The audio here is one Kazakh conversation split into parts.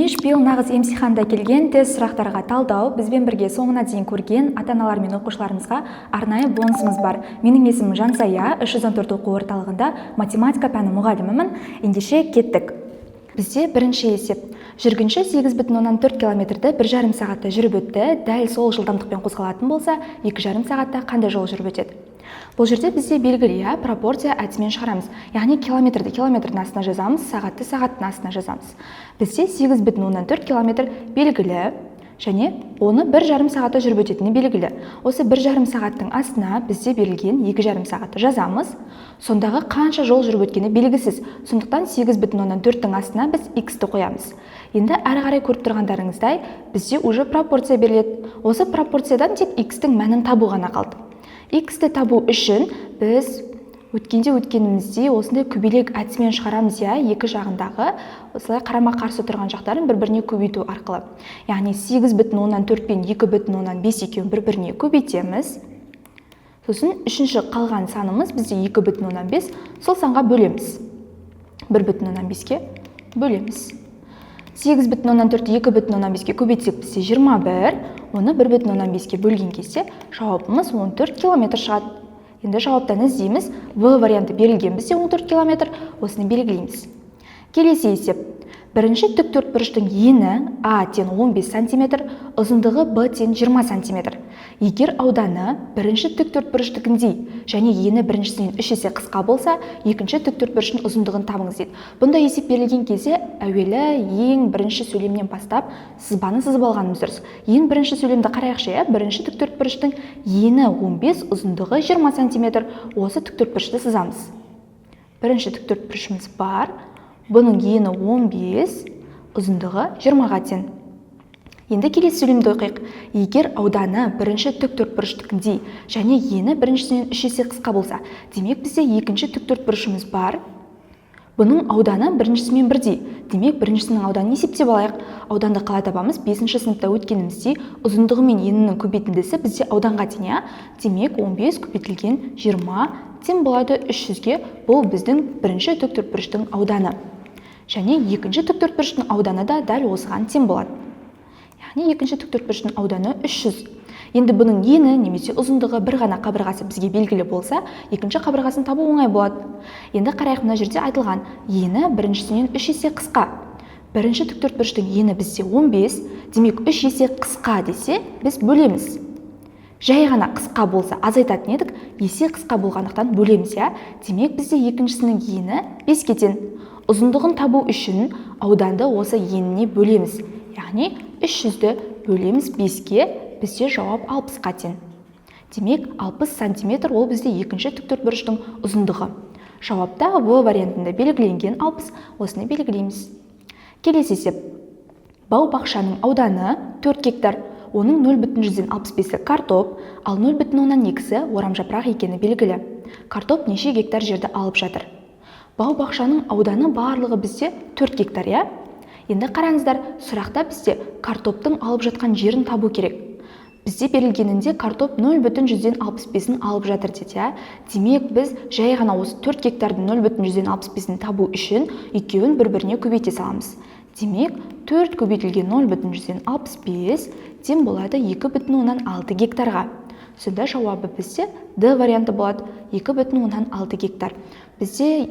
Өтініш биыл нағыз емтиханда келген тест сұрақтарға талдау. Бізбен бірге соңына дейін көрген ата-аналар мен оқушыларымызға арнайы бонусымыз бар. Менің есімім Жансая, 314 оқу орталығында математика пәні мұғалімімін. Ендеше кеттік. Бізде бірінші есеп. Жүргінші 8,4 километрді 1,5 сағатта жүріп өтті. Дәл сол жылдамдықпен қозғалатын болса, 2,5 сағатта қандай жол жүріп өтеді? Бұл жерде бізде белгілі, пропорция әдісімен шығарамыз. Яғни километрді километрдің астына жазамыз, сағатты сағаттың астына жазамыз. Бізде 8,4 километр белгілі, және оны 1,5 сағатта жүріп өтетіні белгілі. Осы 1,5 сағаттың астына бізде берілген 2,5 сағатты жазамыз. Сондағы қанша жол жүріп өткені белгісіз. Сондықтан 8,4-тің астына біз x-ті қоямыз. Енді әрі қарай көріп тұрғандарыңыздай, бізде уже пропорция беріледі. Осы пропорциядан тек x-тің мәнін табу ғана қалды. X-ті табу үшін біз өткеніміздей осындай көбелек әдісімен шығарамыз, екі жағындағы осылай қарама-қарсы тұрған жақтарын бір-біріне көбейту арқылы. Яғни 8,4 пен 2,5 екеуін бір-біріне көбейтеміз. Сосын үшінші қалған санымыз бізде 2,5, сол санға бөлеміз. 1,5-ке бөлеміз. 8,4 2,5-ке көбейтсек бізде 21, оны 1,5-ке бөлген кезде жауабымыз 14 километр шығады. Енді жауаптан іздейміз. В варианты берілген бізде 14 километр, осыны белгілейміз. Келесі есеп. Бірінші тіктөртбұрыштың ені А тен 15 см, ұзындығы Б тен 20 см. Егер ауданы бірінші тіктөртбұрыштікіндей және ені біріншісінен 3 есе қысқа болса, екінші тіктөртбұрыштың ұзындығын табыңыз дейді. Бұнда есеп берілген кезде әуелі ең бірінші сөйлемнен бастап сызбаны сызып алғанымыз дұрыс. Ең бірінші сөйлемді қарайықшы, бірінші тіктөртбұрыштың ені 15, ұзындығы 20 см. Осы тіктөртбұрышты сызамыз. Бірінші тіктөртбұрышымыз бар. Бұның ені 15, ұзындығы 20-ға тең. Енді келесі сөйлемді оқиық. Егер ауданы бірінші тіктөртбұрыштікіндей және ені біріншісінен 3 есе қысқа болса, демек бізде екінші тіктөртбұрышымыз бар. Бұның ауданы біріншісімен бірдей. Демек біріншісінің ауданын есептеп алайық. Ауданды қалай табамыз? 5-ші сыныпта өткеніміздей ұзындығы мен енінің көбейтіндісі бізде ауданға тең. Демек 15 көбейтілген 20 тең болады 300-ге. Бұл біздің бірінші тіктөртбұрыштың ауданы. Және екінші тіктөртбұрыштың ауданы да дәл осыған тең болады. Яғни екінші тіктөртбұрыштың ауданы 300. Енді бұның ені немесе ұзындығы бір ғана қабырғасы бізге белгілі болса, екінші қабырғасын табу оңай болады. Енді қарайық, мына жерде айтылған ені біріншісінен 3 есе қысқа. Бірінші тіктөртбұрыштың ені бізде 15, демек 3 есе қысқа десе, біз бөлеміз. Жай ғана қысқа болса азайтатын едік, есе қысқа болғандықтан бөлеміз, демек бізде екіншісінің ені 5-ке тең. Ұзындығын табу үшін ауданды осы еніне бөлеміз. Яғни 300-ді бөлеміз 5-ке, бізде жауап 60-қа тең. Демек 60 см ол бізде екінші тіктөртбұрыштың ұзындығы. Жауапта В вариантында белгіленген 60, осыны белгілейміз. Келесі есеп. Бау-бақшаның ауданы 4 гектар, оның 0,65-і картоп, ал 0,2-і орамжапырақ екені белгілі. Картоп неше гектар жерді алып жатыр? Бау-бақшаның ауданы барлығы бізде 4 гектар, Енді қараңыздар, сұрақта бізде картоптың алып жатқан жерін табу керек. Бізде берілгенінде картоп 0,65-ін алып жатыр деді, Демек біз жай ғана осы 4 гектардың 0,65-ін табу үшін екеуін бір-біріне көбейте саламыз. Демек 4 көбейтілген 0,65 тең болады 2,6 гектарға. Сонда жауабы бізде Д варианты болады, 2,6 гектар. Бізде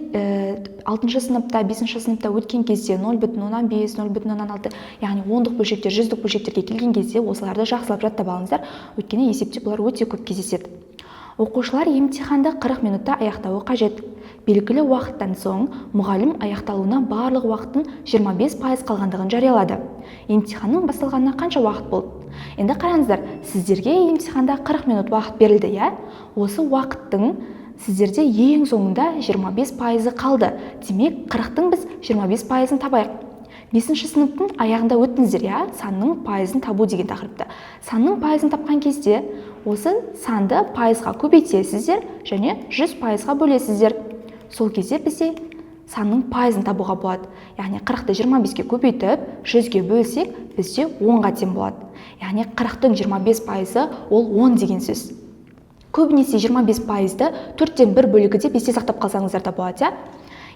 6-шы сыныпта, 5-ші сыныпта өткен кезде 0,5, 0,6, яғни 10-дық бөлшектер, 100-дық бөлшектерге келген кезде осыларды жақсылап жаттап алыңыздар, өйткені есепте бұлар өте көп кездеседі. Оқушылар емтиханды 40 минутта аяқтауы қажет. Белгілі уақыттан соң мұғалім аяқталуына барлық уақыттың 25% қалғандығын жариялады. Емтиханның басталғанына қанша уақыт болды? Енді қараңыздар, сіздерге емтиханда 40 минут уақыт берілді, Осы уақыттың сіздерде ең соңында 25%-і қалды. Демек 40-тың біз 25%-ін табайық. 5-ші сыныптың аяғында өттіңіздер, санның пайызын табу деген тақырыпты. Санның пайызын тапқан кезде осы санды пайызға көбейтесіздер және 100%-ға бөлесіздер. Сол кезде бізде санның пайызын табуға болады. Яғни 40-ты 25-ке көбейтіп, 100-ге бөлсек, бізде 10-ға тең болады. Яғни 40-тың 25%-і ол 10 деген сөз. Көбінесе 25%-ді 4-тен 1 бөлігі деп есте сақтап қалсаңыздар да болады.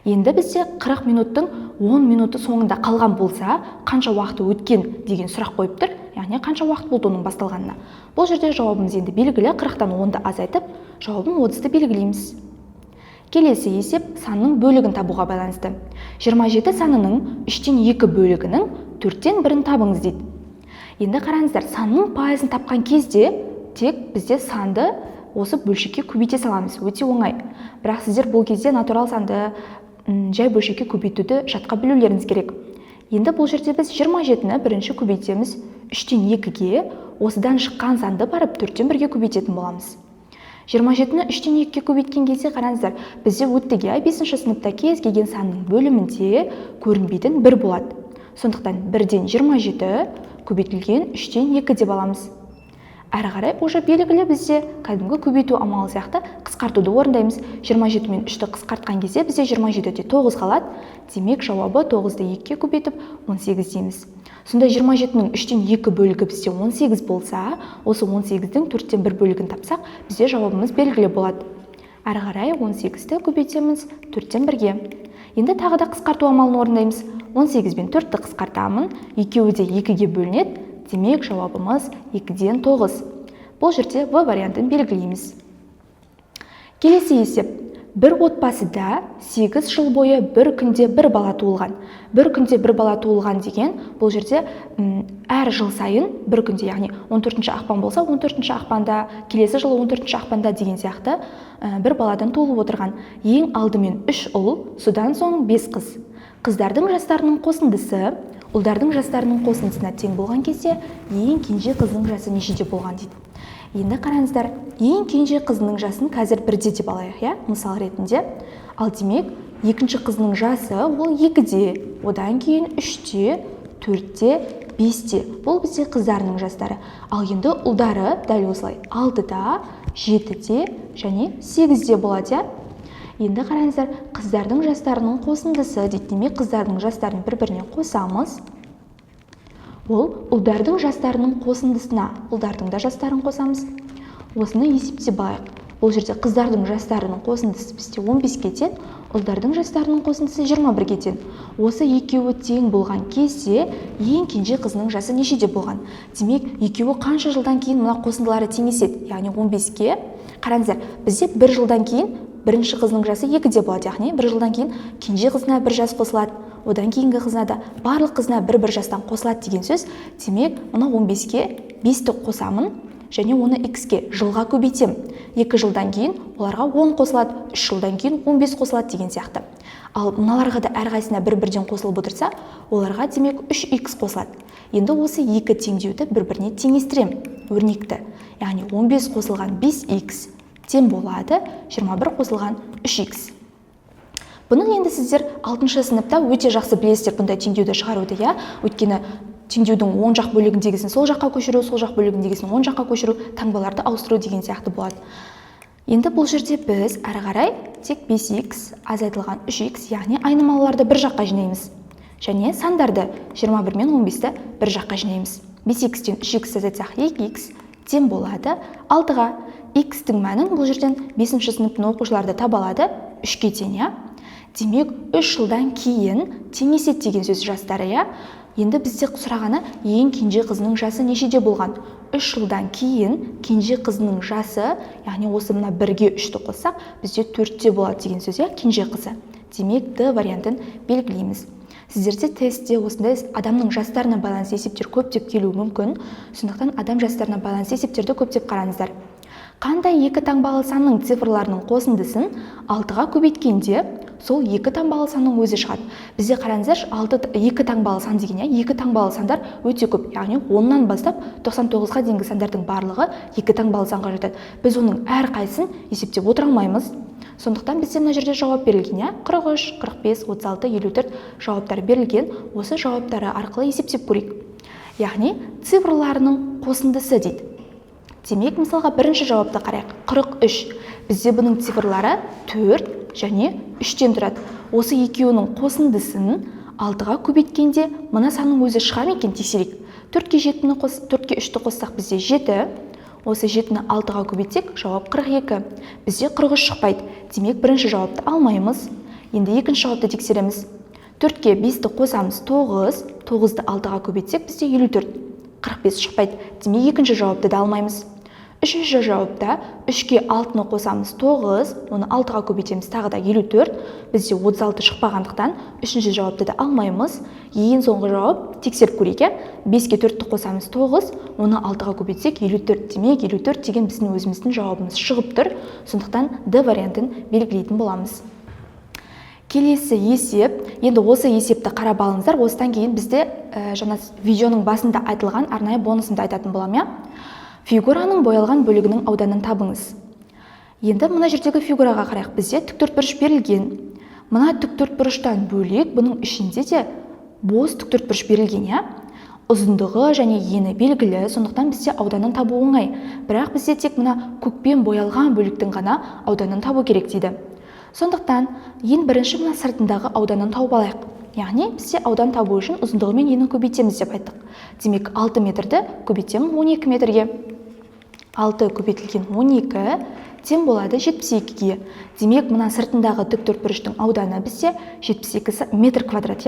Енді бізде 40 минуттың 10 минуты соңында қалған болса, қанша уақыты өткен деген сұрақ қойып тұр. Яғни қанша уақыт болды оның басталғанына. Бұл жерде жауабымыз енді белгілі, 40-тан 10-ды азайтып, жауабын 30-ды белгілейміз. Келесі есеп санның бөлігін табуға байланысты. 27 санының 3-тен 2 бөлігінің 4-тен 1-ін табыңыз дейді. Енді қараңыздар, санның пайызын тапқан кезде тек бізде санды осы бөлшекке көбейте саламыз. Өте оңай. Бірақ сіздер бұл кезде натурал санды жай бөлшекке көбейтуді жатқа білулеріңіз керек. Енді бұл жерде біз 27-ні бірінші көбейтеміз 3-тен 2-ге, осыдан шыққан санды барып 4-тен 1-ге көбейтетін боламыз. 27-ні 3-тен 2-ге көбейткен кезде қараңыздар, бізде өттіге 5-ші сыныпта кез келген санның бөлімінде көрінбейтін 1 болады. Сондықтан 1-ден 27 көбейтілген 3-тен 2 деп аламыз. Әрі қарай уже белгілі бізде кәдімгі көбейту амалы сияқты қысқартуды орындаймыз. 27 мен 3-ті қысқартқан кезде бізде 27-де 9 қалады. Демек жауабы 9-ды 2-ге көбейтіп 18 дейміз. Сонда 27-нің 3-тен 2 бөлігі бізде 18 болса, осы 18-дің 4-тен 1 бөлігін тапсақ, бізде жауабымыз белгілі болады. Әрі қарай 18-ті көбейтеміз 4-тен 1-ге. Енді тағы да қысқарту амалын орындаймыз. 18 бен 4-ті қысқартамын, екеуі де 2-ге бөлінеді. Демек жауабымыз 2-ден 9. Бұл жерде В вариантын белгілейміз. Келесі есеп. Бір отбасыда 8 жыл бойы бір күнде бір бала туылған. Бір күнде бір бала туылған деген, бұл жерде әр жыл сайын бір күнде, яғни 14-ші ақпан болса, 14-ші ақпанда, келесі жылы 14-ші ақпанда деген сияқты бір баладан туылып отырған. Ең алдымен 3 ұл, содан соң 5 қыз. Қыздардың жастарының қосындысы ұлдардың жастарының қосындысына тең болған кезде ең кенже қыздың жасы нешеде болған дейді. Енді қараңыздар, ең кенже қыздың жасын қазір 1-де деп алайық, мысал ретінде. Ал демек, екінші қыздың жасы ол 2-де, одан кейін 3-те, 4-те, 5-те. Бұл бізде қыздарының жастары. Ал енді ұлдары дәл осылай 6-да, 7-де және 8-де болады. Енді қараңыздар, қыздардың жастарының қосындысы дейді. Демек, қыздардың жастарын бір-біріне қосамыз. Ол ұлдардың жастарының қосындысына ұлдардың да жастарын қосамыз. Осыны есептеп алайық. Бұл жерде қыздардың жастарының қосындысы бізде 15-ге тең, ұлдардың жастарының қосындысы 21-ге тең. Осы екеуі тең болған кезде ең кенже қызының жасы нешеде болған? Демек, екеуі қанша жылдан кейін мына қосындылары теңеседі? Яғни 15-ге. Қараңыздар, бізде 1 жылдан кейін бірінші қызының жасы 2-де болады, яғни 1 жылдан кейін кенже қызына 1 жас қосылады, одан кейінгі қызына да барлық қызына 1 жастан қосылады деген сөз. Демек, мына 15-ге 5-ті қосамын және оны x-ге жылға көбейтем. 2 жылдан кейін оларға 10 қосылады, 3 жылдан кейін 15 қосылады деген сияқты. Ал мыналарға да әрқайсына 1-1-ден қосылып отырса, оларға демек 3x қосылады. Енді осы 2 теңдеуді бір-біріне теңестірем, өрнекті. Яғни 15 қосылған 5x тең болады 21 қосылған 3x. Бұны енді сіздер 6-шы сыныпта өте жақсы білесіздер бұндай теңдеуді шығаруды, өйткені теңдеудің оң жақ бөлігіндегісін сол жаққа көшіру, сол жақ бөлігіндегісін оң жаққа көшіру, таңбаларды ауыстыру деген сияқты болады. Енді бұл жерде біз әрі қарай тек 5x азайтылған 3x, яғни айнымалыларды бір жаққа жинаймыз. Және сандарды 21 мен 15-ті бір жаққа жинаймыз. 5x-тен 3x азайтсақ 2x тең болады 6-ға. X-тің мәнін бұл жерден 5-ші сыныптың оқушыларды таба алады 3-ке тең. Демек, 3 жылдан кейін теңеседі деген сөз жастары. Енді бізде сұрағаны ең кенже қызының жасы нешеде болған? 3 жылдан кейін кенже қызының жасы, яғни осы мына 1-ге 3-ті қоссақ, бізде 4-те болады деген сөз, кенже қызы. Демек, Д вариантын белгілейміз. Сіздерде тестте осындай адамның жастарына байланысты есептер көптеп келуі мүмкін. Сондықтан адам жастарына байланысты есептерді көптеп қараңыздар. Қандай 2 таңбалы санның цифрларының қосындысын 6-ға көбейткенде, сол 2 таңбалы санның өзі шығады. Бізде қараңыздар, 2 таңбалы сан деген, 2 таңбалы сандар өте көп. Яғни 10-нан бастап 99-ға дейінгі сандардың барлығы 2 таңбалы санға жатады. Біз оның әрқайсысын есептеп отыра алмаймыз. Сондықтан бізде мына жерде жауап берілген, 43, 45, 36, 54 жауаптар берілген. Осы жауаптары арқылы есептеп көрейік. Яғни цифрларының қосындысы дейді. Демек, мысалға бірінші жауапты қарайық. 43. Бізде бұның цифрлары 4 және 3-тен тұрады. Осы екеуінің қосындысын 6-ға көбейткенде мына санның өзі шығар екен тексерейік. 4-ке 3-ті қоссақ бізде 7. Осы 7-ні 6-ға көбейтсек, жауап 42. Бізде 43 шықпайды. Демек, бірінші жауапты алмаймыз. Енді екінші жауапты тексереміз. 4-ке 5-ті қосамыз 9, 9-ды 6-ға көбейтсек бізде 54, 45 шықпайды. Демек екінші жауапты да алмаймыз. Үшінші жауапта 3-ке 6-ны қосамыз 9, оны 6-ға көбейтеміз тағы да 54, бізде 36 шықпағандықтан үшінші жауапты да алмаймыз. Ең соңғы жауап тексеріп көрейік. 5-ке 4-ті қосамыз 9, оны 6-ға көбейтсек 54, демек 54 деген біздің өзіміздің жауабымыз шығып тұр. Сондықтан Д вариантын белгілейтін боламыз. Келесі есеп. Енді осы есепті қарап алыңыздар. Осыдан кейін бізде жаңа видеоның басында айтылған арнайы бонусымды айтатын боламын. Фигураның боялған бөлігінің ауданын табыңыз. Енді мына жердегі фигураға қарайық. Бізде тіктөртбұрыш берілген. Мына тіктөртбұрыштан бөлек бұның ішінде де бос тіктөртбұрыш берілген, ұзындығы және ені белгілі, сондықтан бізде ауданын табу оңай. Бірақ бізде тек мына көкпен боялған бөліктің ғана ауданын табу керек дейді. Сондықтан ең бірінші мына сыртындағы ауданын тауып алайық. Яғни бізде аудан табу үшін ұзындығы мен енін көбейтеміз деп айттық. Демек 6 метрді көбейтемін 12 метрге. 6 көбейтілген 12 тең болады 72-ге. Демек мына сыртындағы тіктөртбұрыштың ауданы бізде 72 метр квадрат.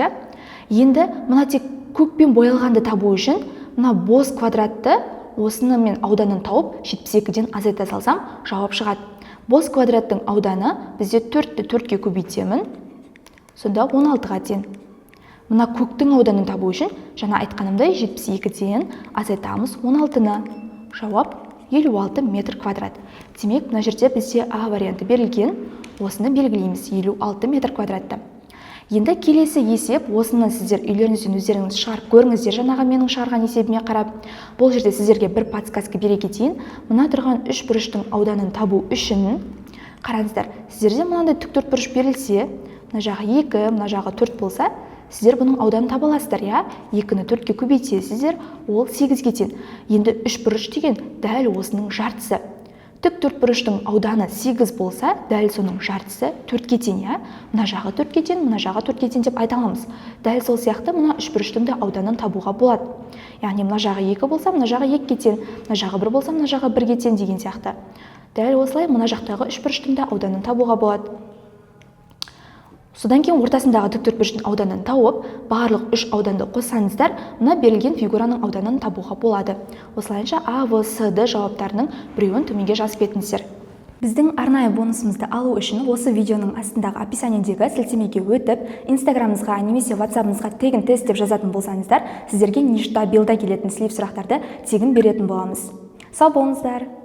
Енді мына тек көкпен боялғанды табу үшін мына бос квадратты осыны мен ауданын тауып 72-ден азайта салсам жауап шығады. Бос квадраттың ауданы бізде 4-ті 4-ке көбейтемін, сонда 16-ға тең. Мына көктің ауданын табу үшін жаңа айтқанымдай 72-ден азайтамыз 16-ны. Жауап 56 метр квадрат. Демек, мына жерде бізде А варианты берілген. Осыны белгілейміз 56 метр квадратты. Енді келесі есеп, осыны сіздер үйлеріңізден өздеріңіз шығарып көріңіздер, жаңағы менің шығарған есебіме қарап. Бұл жерде сіздерге бір подсказка бере кетейін. Мына тұрған үш бұрыштың ауданын табу үшін қараңыздар. Сіздерде мынандай тіктөртбұрыш берілсе, мына жағы 2, мына жағы 4 болса, сіздер бұның ауданын таба аласыздар, 2-ні 4-ке көбейтесіздер, ол 8-ге тең. Енді үш бұрыш деген дәл осының жартысы. Тіктөртбұрыштың ауданы 8 болса, дәл соның жартысы 4-ке тең, Мына жағы 4-ке тең, мына жағы 4-ке тең деп айта аламыз. Дәл сол сияқты мына үш бұрыштың да ауданын табуға болады. Яғни мына жағы 2 болса, мына жағы 2-ке тең, мына жағы 1 болса, мына жағы 1-ге тең деген сияқты. Дәл осылай мына жақтағы үш бұрыштың да ауданын табуға болады. Содан кейін ортасындағы тіктөртбұрыштың ауданын тауып, барлық үш ауданды қоссаңыздар, мына берілген фигураның ауданын табуға болады. Осылайша А, В, С, Д жауаптарының біреуін төменге жазып кетіңіздер. Біздің арнайы бонусымызды алу үшін осы видеоның астындағы описаниедегі сілтемеге өтіп, Инстаграмымызға немесе WhatsApp'ымызға тегін тест деп жазатын болсаңыздар, сіздерге нешта билда келетін слип сұрақтарды тегін беретін боламыз. Сау болыңыздар!